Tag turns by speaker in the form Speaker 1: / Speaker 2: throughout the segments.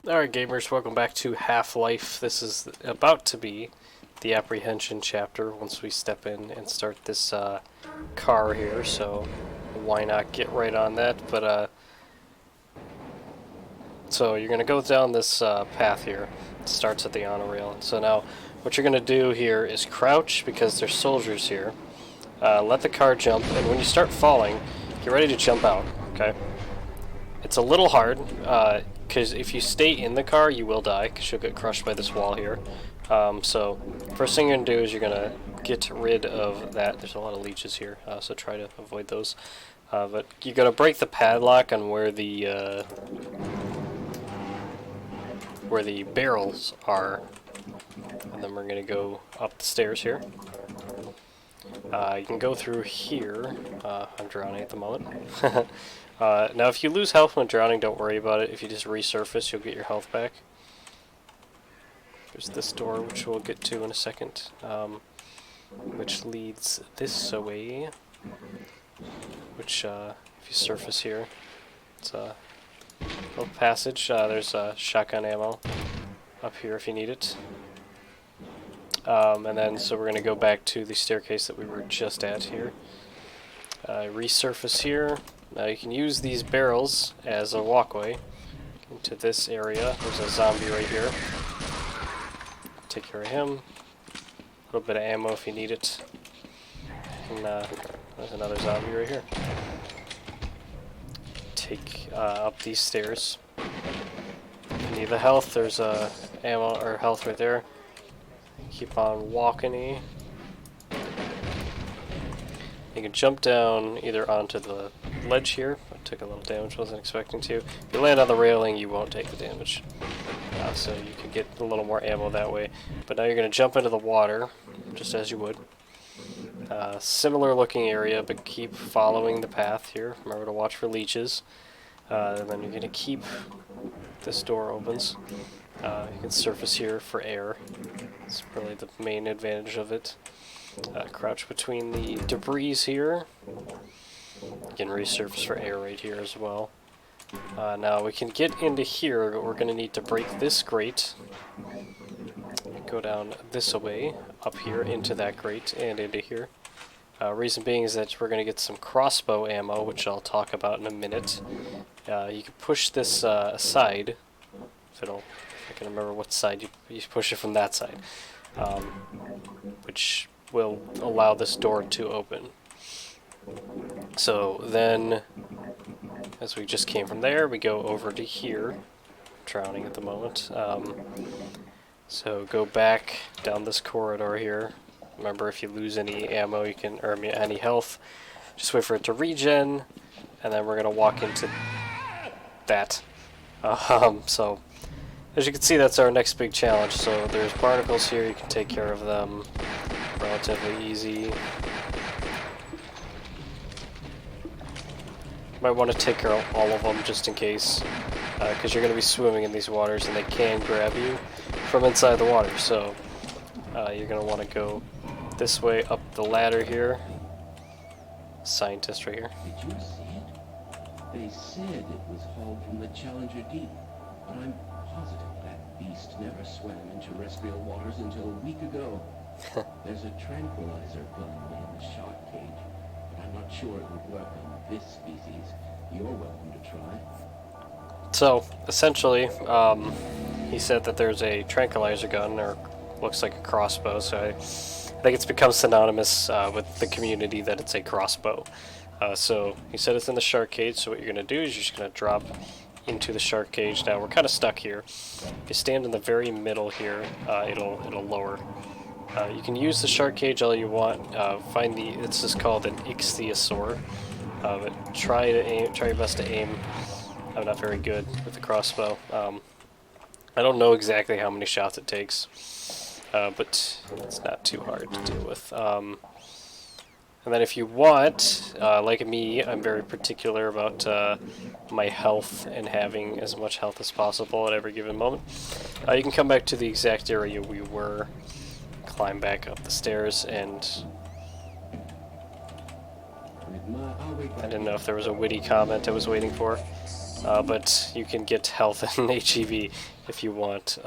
Speaker 1: Alright gamers, welcome back to Half-Life. This is about to be the Apprehension chapter once we step in and start this car here, so why not get right on that. But so you're going to go down this path here. It starts at the honor rail. So now what you're going to do here is crouch because there's soldiers here. Let the car jump, and when you start falling, get ready to jump out, okay? It's a little hard, because if you stay in the car, you will die, because you'll get crushed by this wall here. So, first thing you're going to do is you're going to get rid of that. There's a lot of leeches here, so try to avoid those. But you're going to break the padlock on where the barrels are. And then we're going to go up the stairs here. You can go through here. I'm drowning at the moment. Now, if you lose health when drowning, don't worry about it. If you just resurface, you'll get your health back. There's this door, which we'll get to in a second, which leads this way. Which, if you surface here, it's a little passage. There's shotgun ammo up here if you need it. And then, so we're going to go back to the staircase that we were just at here. Resurface here. Now you can use these barrels as a walkway into this area. There's a zombie right here. Take care of him. A little bit of ammo if you need it. And there's another zombie right here. Take up these stairs. If you need the health, there's ammo or health right there. Keep on walking-y. You can jump down either onto the ledge here. I took a little damage, wasn't expecting to. If you land on the railing, you won't take the damage. So you can get a little more ammo that way. But now you're going to jump into the water, just as you would. Similar looking area, but keep following the path here. Remember to watch for leeches. And then you're going to keep this door opens. You can surface here for air. It's really the main advantage of it. Crouch between the debris here. You can resurface for air right here as well. Now we can get into here, but we're going to need to break this grate. Go down this way, up here into that grate and into here. Reason being is that we're going to get some crossbow ammo, which I'll talk about in a minute. You can push this aside. If I can remember what side you push it from that side, which will allow this door to open. So then, as we just came from there, we go over to here. Drowning at the moment. So go back down this corridor here. Remember, if you lose any ammo, you can, or any health, just wait for it to regen, and then we're gonna walk into that. So as you can see, that's our next big challenge. So there's barnacles here. You can take care of them. Relatively easy. Might want to take care of all of them just in case, because you're going to be swimming in these waters and they can grab you from inside the water. So you're going to want to go this way up the ladder here. Scientist right here.
Speaker 2: Did you see it? They said it was hauled from the Challenger deep, but I'm positive that beast never swam in terrestrial waters until a week ago. There's a tranquilizer gun in the shark cage, but I'm not sure it would work on this species. You're welcome to try.
Speaker 1: So, essentially, he said that there's a tranquilizer gun, or looks like a crossbow, so I think it's become synonymous with the community that it's a crossbow. So, he said it's in the shark cage, so what you're going to do is you're just going to drop into the shark cage. Now, we're kind of stuck here. If you stand in the very middle here, it'll lower. You can use the shark cage all you want. Find the, it's just called an ichthyosaur. But try your best to aim. I'm not very good with the crossbow. I don't know exactly how many shots it takes, but it's not too hard to deal with. And then if you want, like me, I'm very particular about my health and having as much health as possible at every given moment. You can come back to the exact area we were. Climb back up the stairs, and I didn't know if there was a witty comment I was waiting for. but you can get health and HEV if you want.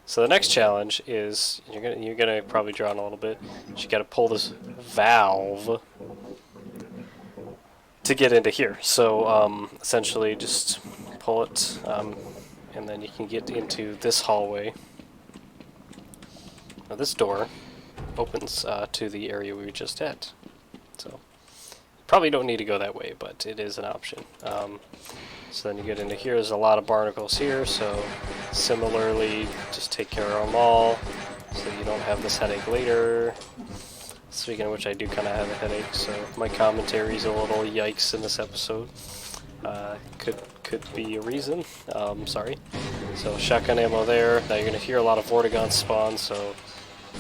Speaker 1: So the next challenge is you're gonna probably drown a little bit. You got to pull this valve to get into here. So essentially, just pull it, and then you can get into this hallway. Now this door opens to the area we were just at. So probably don't need to go that way, but it is an option. So then you get into here. There's a lot of barnacles here, so similarly, just take care of them all so you don't have this headache later. Speaking of which, I do kind of have a headache, so my commentary's a little yikes in this episode. Could be a reason. Sorry. So shotgun ammo there. Now you're going to hear a lot of Vortigons spawn, so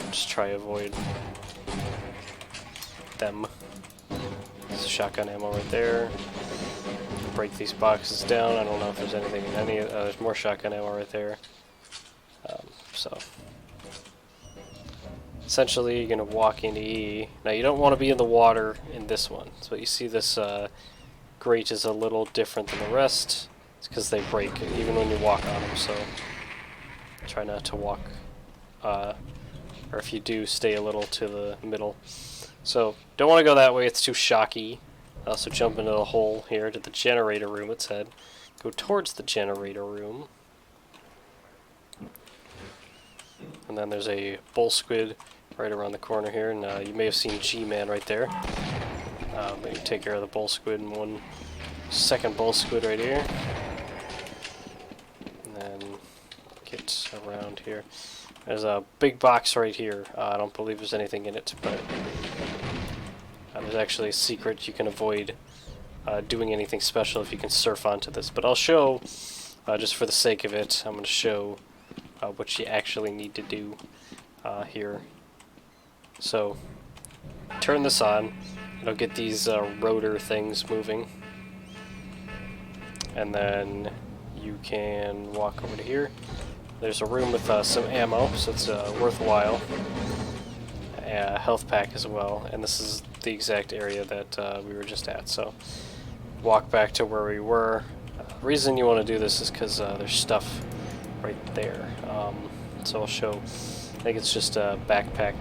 Speaker 1: just try to avoid them. There's shotgun ammo right there. Break these boxes down. I don't know if there's anything in any. There's more shotgun ammo right there. So essentially, you're gonna walk into E. Now you don't want to be in the water in this one. So you see this grate is a little different than the rest. It's because they break even when you walk on them. So try not to walk, or if you do, stay a little to the middle. So don't want to go that way. It's too shocky. Also jump into the hole here to the generator room, it said. Go towards the generator room. And then there's a bull squid right around the corner here, and you may have seen G-Man right there. But you take care of the bull squid and one second bull squid right here. And then get around here. There's a big box right here. I don't believe there's anything in it, but there's actually a secret. You can avoid doing anything special if you can surf onto this. But I'll show, just for the sake of it, I'm going to show what you actually need to do here. So, turn this on. It'll get these rotor things moving. And then you can walk over to here. There's a room with some ammo, so it's worthwhile. A health pack as well, and this is the exact area that we were just at. So walk back to where we were. The reason you want to do this is because there's stuff right there. So I'll show. I think it's just a backpack.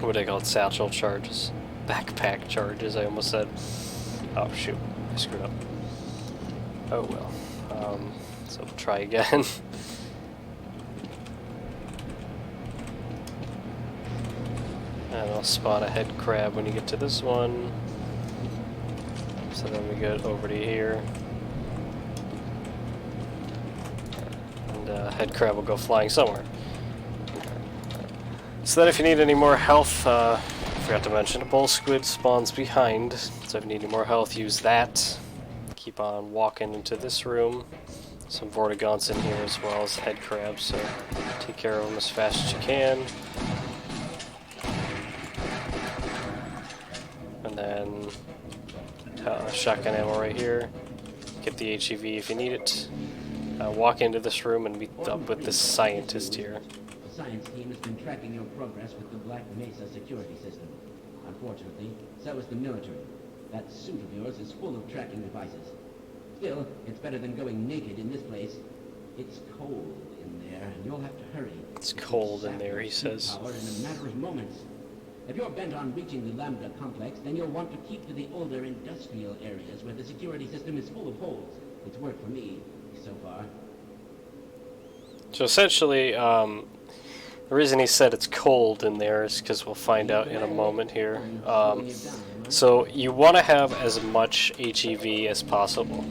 Speaker 1: What do I call it? Satchel charges. Backpack charges. I almost said. Oh shoot! I screwed up. Oh well. So we'll try again. And I'll spawn a head crab when you get to this one. So then we get over to here. And head crab will go flying somewhere. So then if you need any more health, I forgot to mention, a bull squid spawns behind. So if you need any more health, use that. Keep on walking into this room. Some Vortigons in here as well as head crabs, so take care of them as fast as you can. And then shotgun ammo right here. Get the HEV if you need it. Walk into this room and meet up with this scientist here.
Speaker 2: The science team has been tracking your progress with the Black Mesa security system. Unfortunately, so is the military. That suit of yours is full of tracking devices. Still, it's better than going naked in this place. It's cold in there, and you'll have to hurry.
Speaker 1: It's cold in there, he says.
Speaker 2: Power in a matter of moments. If you're bent on reaching the Lambda complex, then you'll want to keep to the older industrial areas where the security system is full of holes. It's worked for me so far.
Speaker 1: So essentially, the reason he said it's cold in there is because we'll find out in a moment here. So you want to have as much HEV as possible,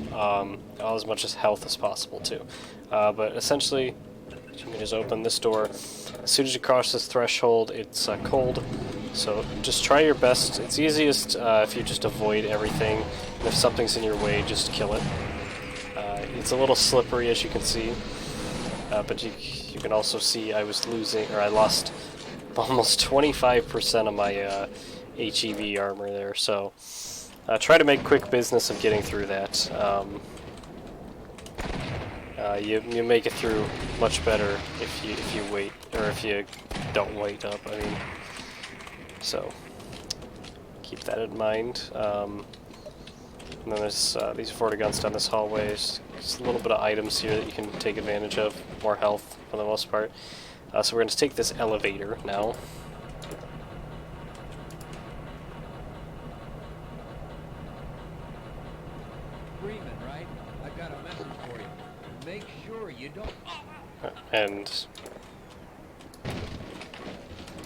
Speaker 1: as much as health as possible too. But essentially, you can just open this door. As soon as you cross this threshold, it's cold. So just try your best. It's easiest if you just avoid everything. And if something's in your way, just kill it. It's a little slippery, as you can see. But you can also see I lost almost 25% of my HEV armor there. So try to make quick business of getting through that. You make it through much better if you wait, or if you don't wait up. I mean, so keep that in mind. And then there's these Vortiguns down this hallway. Just a little bit of items here that you can take advantage of. More health for the most part. So we're going to take this elevator now.
Speaker 3: Freeman, right? I've got a message for you. Make sure you don't...
Speaker 1: And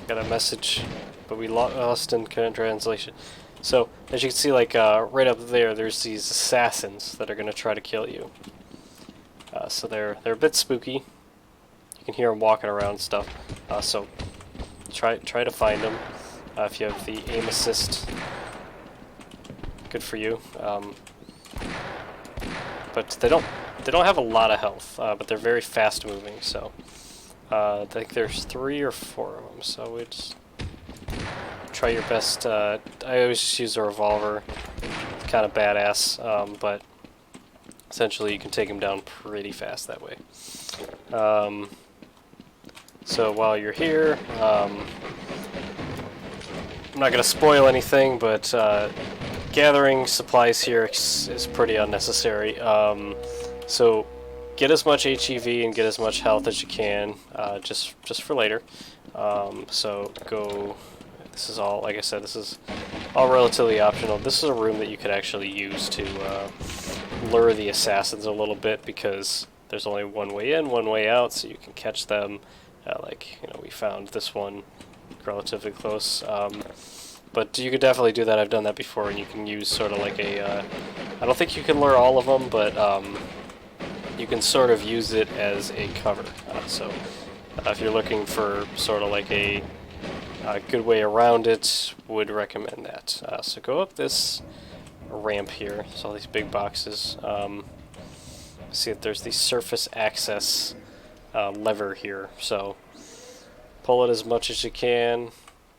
Speaker 1: got a message, but we lost in translation. So as you can see, like right up there, there's these assassins that are going to try to kill you. So they're a bit spooky. You can hear them walking around and stuff. So try to find them. If you have the aim assist, good for you. But they don't have a lot of health, but they're very fast moving. So I think there's 3 or 4 of them. So we just try your best. I always just use a revolver. It's kind of badass, but essentially you can take them down pretty fast that way. So while you're here, I'm not going to spoil anything, but gathering supplies here is pretty unnecessary. So get as much HEV and get as much health as you can, just for later. So go. This is all, like I said, this is all relatively optional. This is a room that you could actually use to lure the assassins a little bit, because there's only one way in, one way out, so you can catch them. Like, you know, we found this one relatively close. But you could definitely do that. I've done that before, and you can use sort of like a... I don't think you can lure all of them, but you can sort of use it as a cover. So if you're looking for sort of like a good way around it, would recommend that. So go up this ramp here. There's all these big boxes. See that there's the surface access lever here. So pull it as much as you can.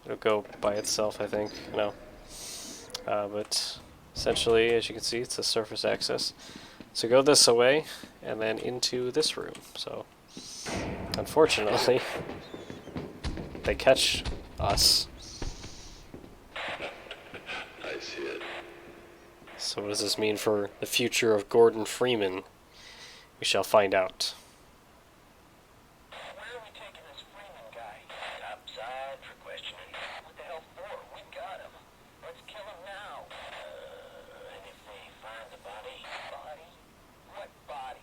Speaker 1: It'll go by itself, I think. No. But essentially, as you can see, it's a surface access. So go this way, and then into this room. So unfortunately, they catch us.
Speaker 4: I see it.
Speaker 1: So what does this mean for the future of Gordon Freeman? We shall find out.
Speaker 5: Where are we taking this Freeman guy? Outside for questioning. What the hell for? We got him. Let's kill him now. And if they find the body? Body? What body?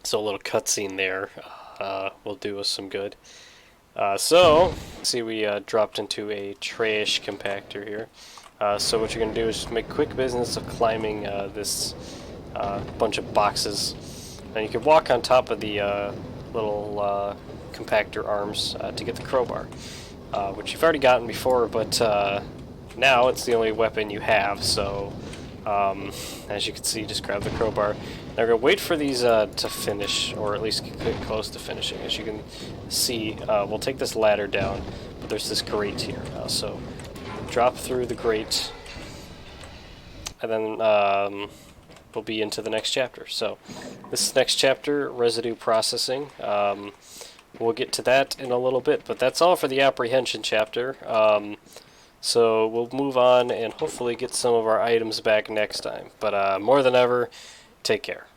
Speaker 1: So a little cutscene there will do us some good. So, see, we dropped into a trash compactor here. So what you're going to do is just make quick business of climbing this bunch of boxes. And you can walk on top of the little compactor arms to get the crowbar, which you've already gotten before, but now it's the only weapon you have. So as you can see, just grab the crowbar. Now we're going to wait for these to finish, or at least get close to finishing. As you can see, we'll take this ladder down, but there's this grate here. So drop through the grate, and then we'll be into the next chapter. So this next chapter, residue processing. We'll get to that in a little bit, but that's all for the apprehension chapter. So we'll move on and hopefully get some of our items back next time. But more than ever, take care.